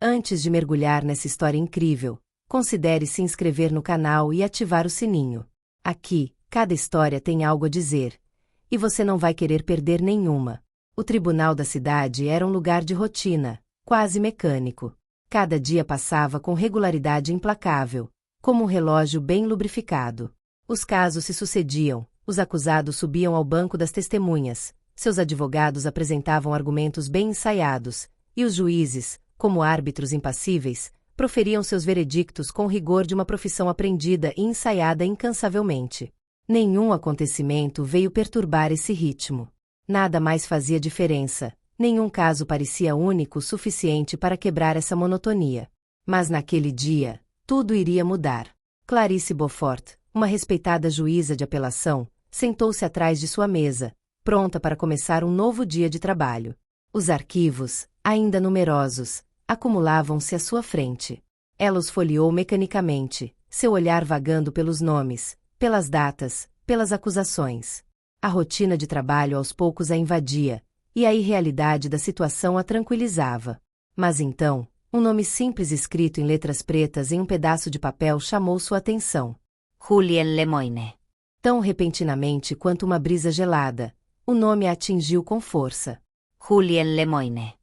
Antes de mergulhar nessa história incrível, considere se inscrever no canal e ativar o sininho. Aqui, cada história tem algo a dizer, e você não vai querer perder nenhuma. O tribunal da cidade era um lugar de rotina, quase mecânico. Cada dia passava com regularidade implacável, como um relógio bem lubrificado. Os casos se sucediam, os acusados subiam ao banco das testemunhas, seus advogados apresentavam argumentos bem ensaiados, e os juízes, como árbitros impassíveis, proferiam seus veredictos com rigor de uma profissão aprendida e ensaiada incansavelmente. Nenhum acontecimento veio perturbar esse ritmo. Nada mais fazia diferença, nenhum caso parecia único o suficiente para quebrar essa monotonia. Mas naquele dia, tudo iria mudar. Clarice Beaufort, uma respeitada juíza de apelação, sentou-se atrás de sua mesa, pronta para começar um novo dia de trabalho. Os arquivos, ainda numerosos, acumulavam-se à sua frente. Ela os folheou mecanicamente, seu olhar vagando pelos nomes, pelas datas, pelas acusações. A rotina de trabalho aos poucos a invadia, e a irrealidade da situação a tranquilizava. Mas então, um nome simples escrito em letras pretas em um pedaço de papel chamou sua atenção. Julien Lemoine. Tão repentinamente quanto uma brisa gelada, o nome a atingiu com força. Julien Lemoine.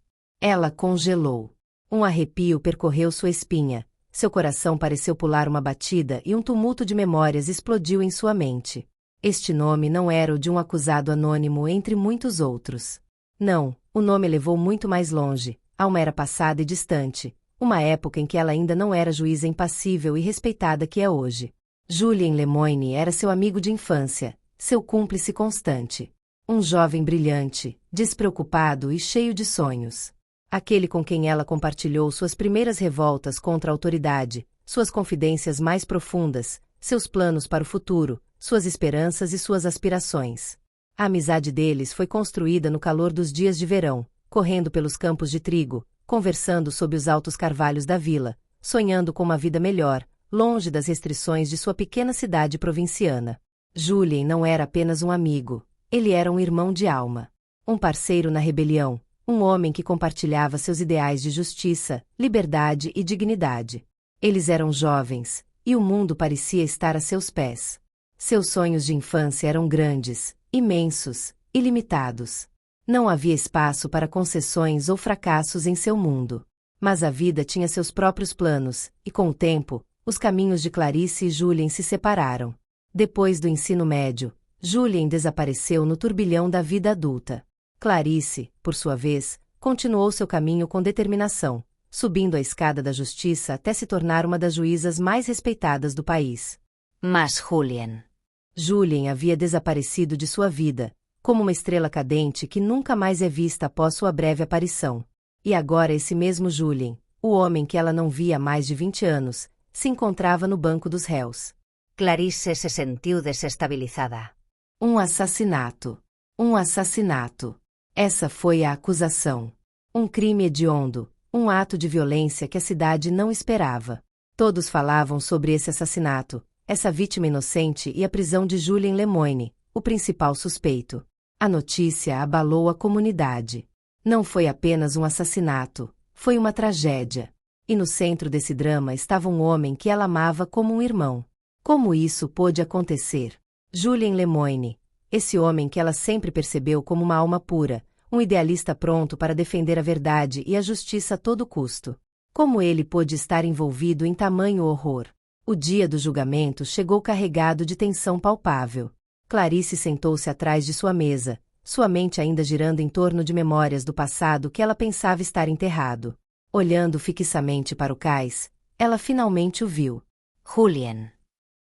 Ela congelou. Um arrepio percorreu sua espinha, seu coração pareceu pular uma batida e um tumulto de memórias explodiu em sua mente. Este nome não era o de um acusado anônimo entre muitos outros. Não, o nome levou muito mais longe, a uma era passada e distante, uma época em que ela ainda não era juíza impassível e respeitada que é hoje. Julien Lemoine era seu amigo de infância, seu cúmplice constante. Um jovem brilhante, despreocupado e cheio de sonhos. Aquele com quem ela compartilhou suas primeiras revoltas contra a autoridade, suas confidências mais profundas, seus planos para o futuro, suas esperanças e suas aspirações. A amizade deles foi construída no calor dos dias de verão, correndo pelos campos de trigo, conversando sob os altos carvalhos da vila, sonhando com uma vida melhor, longe das restrições de sua pequena cidade provinciana. Julien não era apenas um amigo, ele era um irmão de alma. Um parceiro na rebelião, um homem que compartilhava seus ideais de justiça, liberdade e dignidade. Eles eram jovens, e o mundo parecia estar a seus pés. Seus sonhos de infância eram grandes, imensos, ilimitados. Não havia espaço para concessões ou fracassos em seu mundo. Mas a vida tinha seus próprios planos, e com o tempo, os caminhos de Clarice e Julien se separaram. Depois do ensino médio, Julien desapareceu no turbilhão da vida adulta. Clarice, por sua vez, continuou seu caminho com determinação, subindo a escada da justiça até se tornar uma das juízas mais respeitadas do país. Mas Julien havia desaparecido de sua vida, como uma estrela cadente que nunca mais é vista após sua breve aparição. E agora esse mesmo Julien, o homem que ela não via há mais de 20 anos, se encontrava no banco dos réus. Clarice se sentiu desestabilizada. Um assassinato. Um assassinato. Essa foi a acusação. Um crime hediondo, um ato de violência que a cidade não esperava. Todos falavam sobre esse assassinato, essa vítima inocente e a prisão de Julien Lemoine, o principal suspeito. A notícia abalou a comunidade. Não foi apenas um assassinato, foi uma tragédia. E no centro desse drama estava um homem que ela amava como um irmão. Como isso pôde acontecer? Julien Lemoine, esse homem que ela sempre percebeu como uma alma pura, um idealista pronto para defender a verdade e a justiça a todo custo. Como ele pôde estar envolvido em tamanho horror? O dia do julgamento chegou carregado de tensão palpável. Clarice sentou-se atrás de sua mesa, sua mente ainda girando em torno de memórias do passado que ela pensava estar enterrado. Olhando fixamente para o cais, ela finalmente o viu. Julien.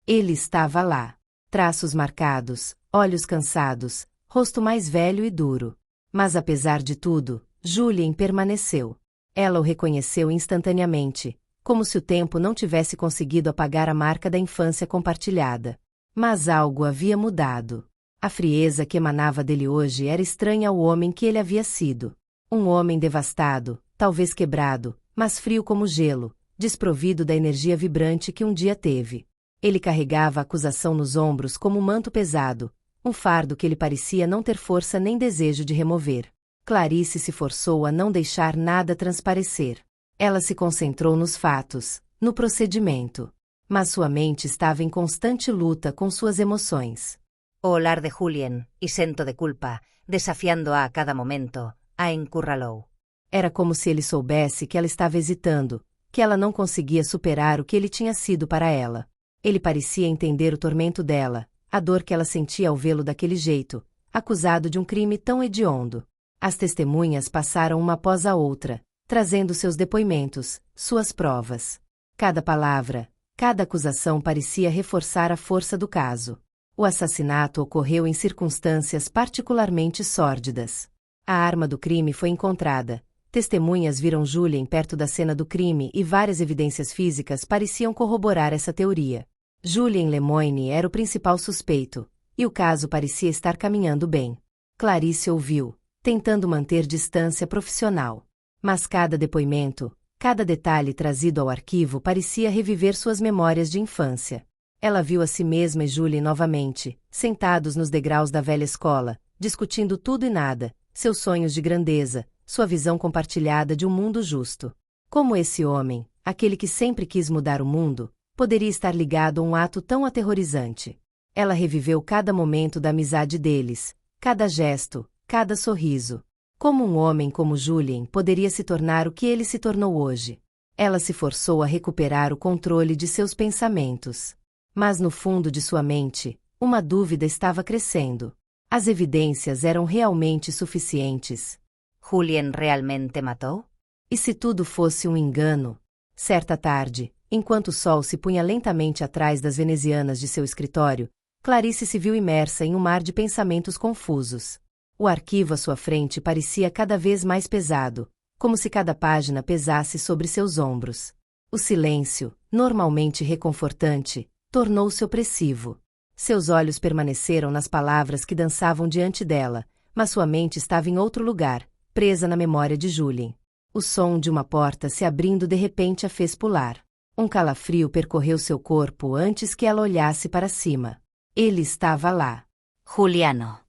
Ele estava lá. Traços marcados, olhos cansados, rosto mais velho e duro. Mas apesar de tudo, Julien permaneceu. Ela o reconheceu instantaneamente, como se o tempo não tivesse conseguido apagar a marca da infância compartilhada. Mas algo havia mudado. A frieza que emanava dele hoje era estranha ao homem que ele havia sido. Um homem devastado, talvez quebrado, mas frio como gelo, desprovido da energia vibrante que um dia teve. Ele carregava a acusação nos ombros como um manto pesado, um fardo que ele parecia não ter força nem desejo de remover. Clarice se forçou a não deixar nada transparecer. Ela se concentrou nos fatos, no procedimento. Mas sua mente estava em constante luta com suas emoções. O olhar de Julien, isento de culpa, desafiando-a a cada momento, a encurralou. Era como se ele soubesse que ela estava hesitando, que ela não conseguia superar o que ele tinha sido para ela. Ele parecia entender o tormento dela, a dor que ela sentia ao vê-lo daquele jeito, acusado de um crime tão hediondo. As testemunhas passaram uma após a outra, trazendo seus depoimentos, suas provas. Cada palavra, cada acusação parecia reforçar a força do caso. O assassinato ocorreu em circunstâncias particularmente sórdidas. A arma do crime foi encontrada. Testemunhas viram Julien perto da cena do crime e várias evidências físicas pareciam corroborar essa teoria. Julien Lemoine era o principal suspeito, e o caso parecia estar caminhando bem. Clarice ouviu, tentando manter distância profissional. Mas cada depoimento, cada detalhe trazido ao arquivo parecia reviver suas memórias de infância. Ela viu a si mesma e Julien novamente, sentados nos degraus da velha escola, discutindo tudo e nada, seus sonhos de grandeza, sua visão compartilhada de um mundo justo. Como esse homem, aquele que sempre quis mudar o mundo, poderia estar ligado a um ato tão aterrorizante? Ela reviveu cada momento da amizade deles, cada gesto, cada sorriso. Como um homem como Julien poderia se tornar o que ele se tornou hoje? Ela se forçou a recuperar o controle de seus pensamentos. Mas no fundo de sua mente, uma dúvida estava crescendo. As evidências eram realmente suficientes? Julien realmente matou? E se tudo fosse um engano? Certa tarde, enquanto o sol se punha lentamente atrás das venezianas de seu escritório, Clarice se viu imersa em um mar de pensamentos confusos. O arquivo à sua frente parecia cada vez mais pesado, como se cada página pesasse sobre seus ombros. O silêncio, normalmente reconfortante, tornou-se opressivo. Seus olhos permaneceram nas palavras que dançavam diante dela, mas sua mente estava em outro lugar, presa na memória de Julien. O som de uma porta se abrindo de repente a fez pular. Um calafrio percorreu seu corpo antes que ela olhasse para cima. Ele estava lá. Juliano.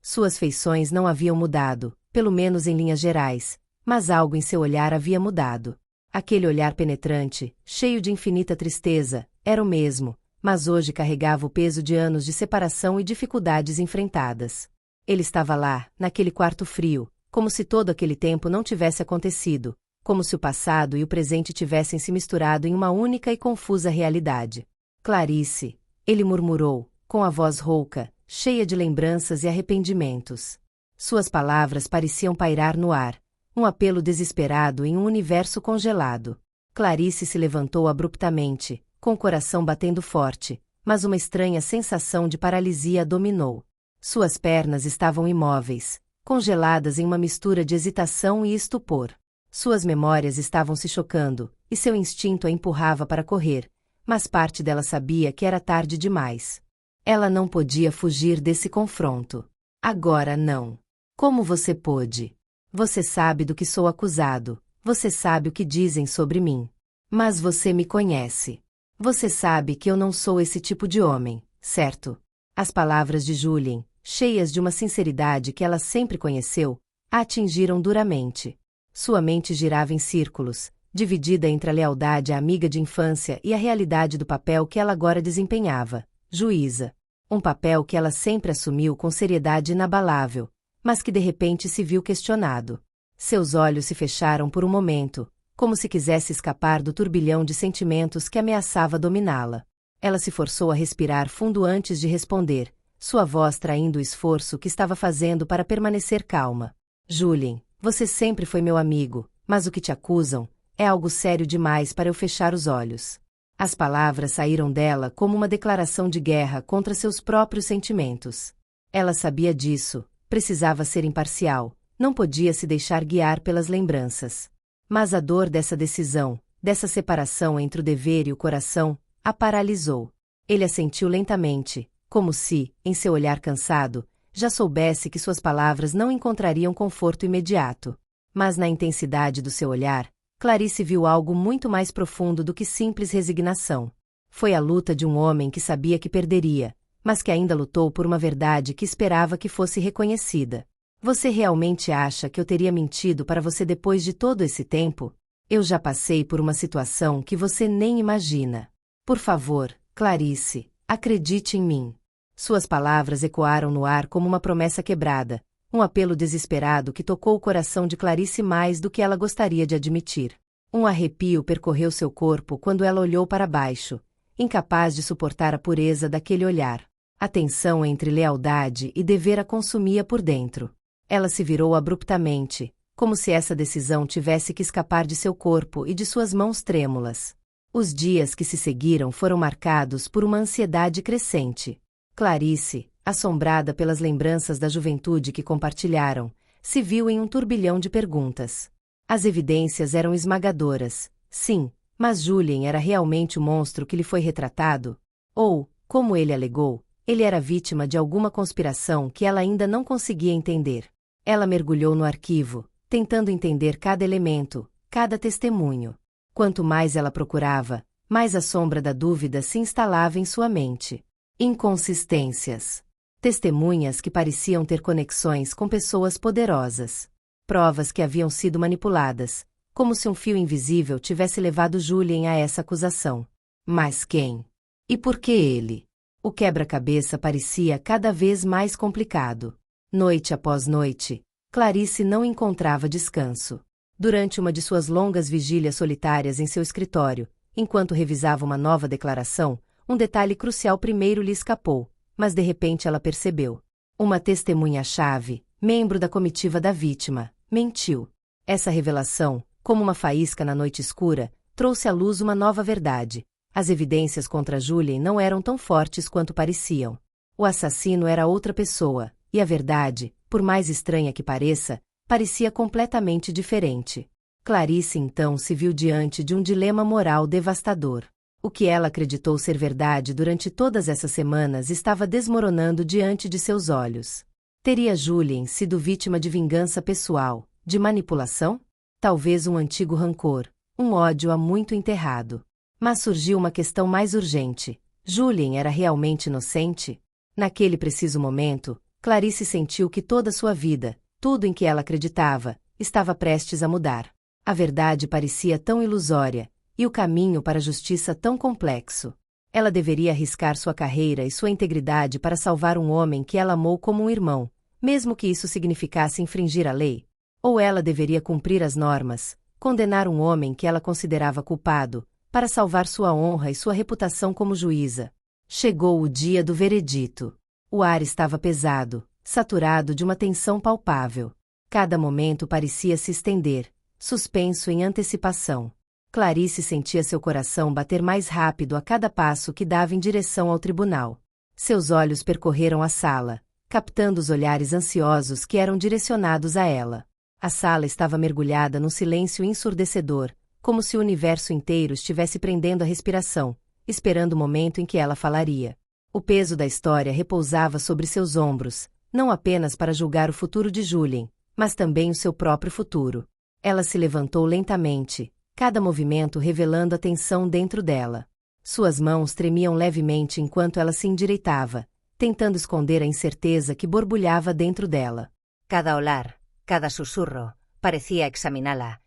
Suas feições não haviam mudado, pelo menos em linhas gerais, mas algo em seu olhar havia mudado. Aquele olhar penetrante, cheio de infinita tristeza, era o mesmo, mas hoje carregava o peso de anos de separação e dificuldades enfrentadas. Ele estava lá, naquele quarto frio, como se todo aquele tempo não tivesse acontecido, como se o passado e o presente tivessem se misturado em uma única e confusa realidade. Clarice, ele murmurou, com a voz rouca, cheia de lembranças e arrependimentos. Suas palavras pareciam pairar no ar, um apelo desesperado em um universo congelado. Clarice se levantou abruptamente, com o coração batendo forte, mas uma estranha sensação de paralisia a dominou. Suas pernas estavam imóveis, congeladas em uma mistura de hesitação e estupor. Suas memórias estavam se chocando, e seu instinto a empurrava para correr, mas parte dela sabia que era tarde demais. Ela não podia fugir desse confronto. Agora não. Como você pôde? Você sabe do que sou acusado, você sabe o que dizem sobre mim. Mas você me conhece. Você sabe que eu não sou esse tipo de homem, certo? As palavras de Julien, cheias de uma sinceridade que ela sempre conheceu, a atingiram duramente. Sua mente girava em círculos, dividida entre a lealdade à amiga de infância e a realidade do papel que ela agora desempenhava, juíza. Um papel que ela sempre assumiu com seriedade inabalável, mas que de repente se viu questionado. Seus olhos se fecharam por um momento, como se quisesse escapar do turbilhão de sentimentos que ameaçava dominá-la. Ela se forçou a respirar fundo antes de responder, sua voz traindo o esforço que estava fazendo para permanecer calma. Julien, você sempre foi meu amigo, mas o que te acusam é algo sério demais para eu fechar os olhos. As palavras saíram dela como uma declaração de guerra contra seus próprios sentimentos. Ela sabia disso, precisava ser imparcial, não podia se deixar guiar pelas lembranças. Mas a dor dessa decisão, dessa separação entre o dever e o coração, a paralisou. Ele a sentiu lentamente, como se, em seu olhar cansado, já soubesse que suas palavras não encontrariam conforto imediato. Mas na intensidade do seu olhar, Clarice viu algo muito mais profundo do que simples resignação. Foi a luta de um homem que sabia que perderia, mas que ainda lutou por uma verdade que esperava que fosse reconhecida. Você realmente acha que eu teria mentido para você depois de todo esse tempo? Eu já passei por uma situação que você nem imagina. Por favor, Clarice, acredite em mim. Suas palavras ecoaram no ar como uma promessa quebrada, um apelo desesperado que tocou o coração de Clarice mais do que ela gostaria de admitir. Um arrepio percorreu seu corpo quando ela olhou para baixo, incapaz de suportar a pureza daquele olhar. A tensão entre lealdade e dever a consumia por dentro. Ela se virou abruptamente, como se essa decisão tivesse que escapar de seu corpo e de suas mãos trêmulas. Os dias que se seguiram foram marcados por uma ansiedade crescente. Clarice, assombrada pelas lembranças da juventude que compartilharam, se viu em um turbilhão de perguntas. As evidências eram esmagadoras, sim, mas Julien era realmente o monstro que lhe foi retratado? Ou, como ele alegou, ele era vítima de alguma conspiração que ela ainda não conseguia entender. Ela mergulhou no arquivo, tentando entender cada elemento, cada testemunho. Quanto mais ela procurava, mais a sombra da dúvida se instalava em sua mente. Inconsistências. Testemunhas que pareciam ter conexões com pessoas poderosas. Provas que haviam sido manipuladas, como se um fio invisível tivesse levado Julien a essa acusação. Mas quem? E por que ele? O quebra-cabeça parecia cada vez mais complicado. Noite após noite, Clarice não encontrava descanso. Durante uma de suas longas vigílias solitárias em seu escritório, enquanto revisava uma nova declaração, um detalhe crucial primeiro lhe escapou, mas de repente ela percebeu. Uma testemunha-chave, membro da comitiva da vítima, mentiu. Essa revelação, como uma faísca na noite escura, trouxe à luz uma nova verdade. As evidências contra Julien não eram tão fortes quanto pareciam. O assassino era outra pessoa, e a verdade, por mais estranha que pareça, parecia completamente diferente. Clarice então se viu diante de um dilema moral devastador. O que ela acreditou ser verdade durante todas essas semanas estava desmoronando diante de seus olhos. Teria Julien sido vítima de vingança pessoal, de manipulação? Talvez um antigo rancor, um ódio há muito enterrado. Mas surgiu uma questão mais urgente. Julien era realmente inocente? Naquele preciso momento, Clarice sentiu que toda sua vida, tudo em que ela acreditava, estava prestes a mudar. A verdade parecia tão ilusória, e o caminho para a justiça tão complexo. Ela deveria arriscar sua carreira e sua integridade para salvar um homem que ela amou como um irmão, mesmo que isso significasse infringir a lei? Ou ela deveria cumprir as normas, condenar um homem que ela considerava culpado, para salvar sua honra e sua reputação como juíza? Chegou o dia do veredito. O ar estava pesado, saturado de uma tensão palpável. Cada momento parecia se estender, suspenso em antecipação. Clarice sentia seu coração bater mais rápido a cada passo que dava em direção ao tribunal. Seus olhos percorreram a sala, captando os olhares ansiosos que eram direcionados a ela. A sala estava mergulhada num silêncio ensurdecedor, como se o universo inteiro estivesse prendendo a respiração, esperando o momento em que ela falaria. O peso da história repousava sobre seus ombros, não apenas para julgar o futuro de Julien, mas também o seu próprio futuro. Ela se levantou lentamente, cada movimento revelando a tensão dentro dela. Suas mãos tremiam levemente enquanto ela se endireitava, tentando esconder a incerteza que borbulhava dentro dela. Cada olhar, cada sussurro, parecia examiná-la,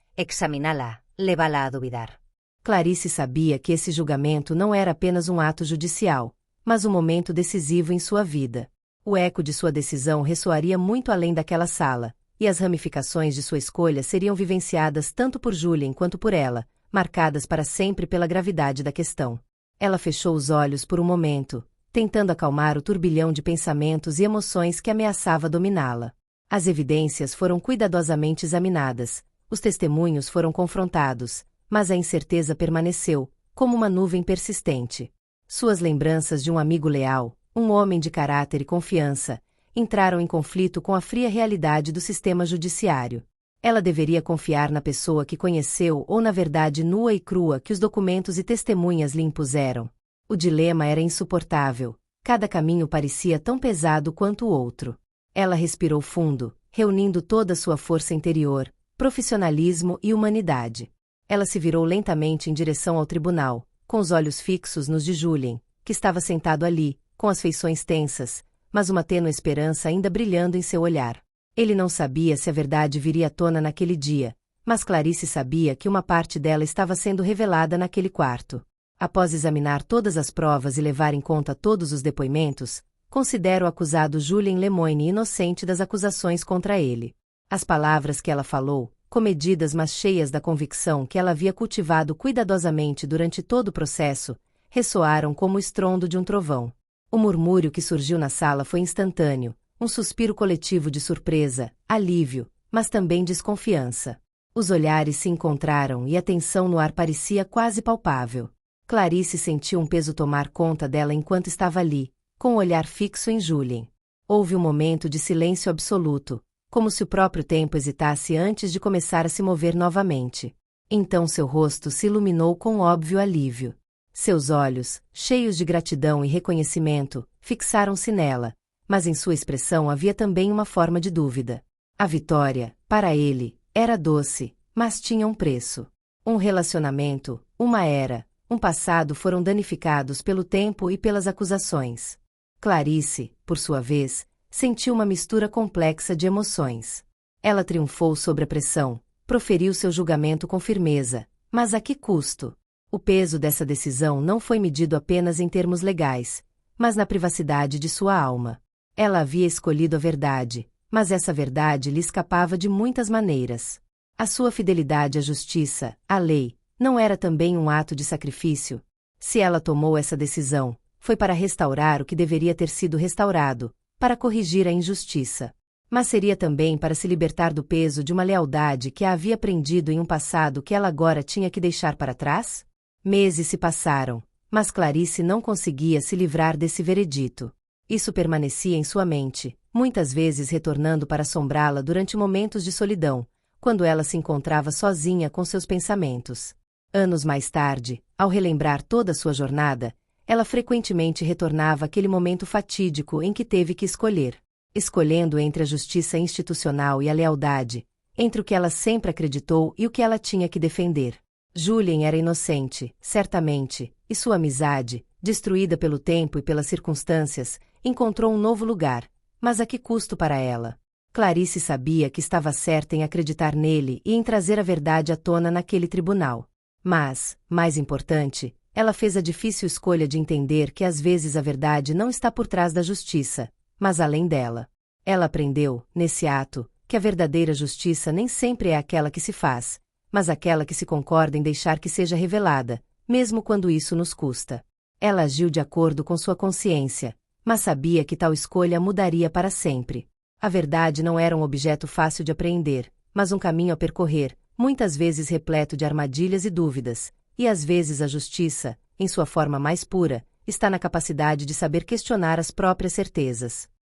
levá-la a duvidar. Clarice sabia que esse julgamento não era apenas um ato judicial, mas um momento decisivo em sua vida. O eco de sua decisão ressoaria muito além daquela sala, e as ramificações de sua escolha seriam vivenciadas tanto por Julien quanto por ela, marcadas para sempre pela gravidade da questão. Ela fechou os olhos por um momento, tentando acalmar o turbilhão de pensamentos e emoções que ameaçava dominá-la. As evidências foram cuidadosamente examinadas, os testemunhos foram confrontados, mas a incerteza permaneceu, como uma nuvem persistente. Suas lembranças de um amigo leal, um homem de caráter e confiança, entraram em conflito com a fria realidade do sistema judiciário. Ela deveria confiar na pessoa que conheceu ou na verdade nua e crua que os documentos e testemunhas lhe impuseram? O dilema era insuportável, cada caminho parecia tão pesado quanto o outro. Ela respirou fundo, reunindo toda sua força interior, profissionalismo e humanidade. Ela se virou lentamente em direção ao tribunal, com os olhos fixos nos de Julien, que estava sentado ali, com as feições tensas, mas uma tênue esperança ainda brilhando em seu olhar. Ele não sabia se a verdade viria à tona naquele dia, Mas Clarice sabia que uma parte dela estava sendo revelada naquele quarto. Após examinar todas as provas e levar em conta todos os depoimentos, considera o acusado Julien Lemoine inocente das acusações contra ele. As palavras que ela falou, comedidas mas cheias da convicção que ela havia cultivado cuidadosamente durante todo o processo, ressoaram como o estrondo de um trovão. O murmúrio que surgiu na sala foi instantâneo, um suspiro coletivo de surpresa, alívio, mas também desconfiança. Os olhares se encontraram e a tensão no ar parecia quase palpável. Clarice sentiu um peso tomar conta dela enquanto estava ali, com o olhar fixo em Julien. Houve um momento de silêncio absoluto, como se o próprio tempo hesitasse antes de começar a se mover novamente. Então seu rosto se iluminou com óbvio alívio. Seus olhos, cheios de gratidão e reconhecimento, fixaram-se nela, mas em sua expressão havia também uma forma de dúvida. A vitória, para ele, era doce, mas tinha um preço. Um relacionamento, uma era, um passado foram danificados pelo tempo e pelas acusações. Clarice, por sua vez, sentiu uma mistura complexa de emoções. Ela triunfou sobre a pressão, proferiu seu julgamento com firmeza, mas a que custo? O peso dessa decisão não foi medido apenas em termos legais, mas na privacidade de sua alma. Ela havia escolhido a verdade, mas essa verdade lhe escapava de muitas maneiras. A sua fidelidade à justiça, à lei, não era também um ato de sacrifício? Se ela tomou essa decisão, foi para restaurar o que deveria ter sido restaurado, para corrigir a injustiça. Mas seria também para se libertar do peso de uma lealdade que a havia prendido em um passado que ela agora tinha que deixar para trás? Meses se passaram, mas Clarice não conseguia se livrar desse veredito. Isso permanecia em sua mente, muitas vezes retornando para assombrá-la durante momentos de solidão, quando ela se encontrava sozinha com seus pensamentos. Anos mais tarde, ao relembrar toda a sua jornada, ela frequentemente retornava àquele momento fatídico em que teve que escolher. Escolhendo entre a justiça institucional e a lealdade, entre o que ela sempre acreditou e o que ela tinha que defender. Julien era inocente, certamente, e sua amizade, destruída pelo tempo e pelas circunstâncias, encontrou um novo lugar, mas a que custo para ela? Clarice sabia que estava certa em acreditar nele e em trazer a verdade à tona naquele tribunal. Mas, mais importante, ela fez a difícil escolha de entender que às vezes a verdade não está por trás da justiça, mas além dela. Ela aprendeu, nesse ato, que a verdadeira justiça nem sempre é aquela que se faz, mas aquela que se concorda em deixar que seja revelada, mesmo quando isso nos custa. Ela agiu de acordo com sua consciência, mas sabia que tal escolha a mudaria para sempre. A verdade não era um objeto fácil de apreender, mas um caminho a percorrer, muitas vezes repleto de armadilhas e dúvidas, e às vezes a justiça, em sua forma mais pura, está na capacidade de saber questionar as próprias certezas.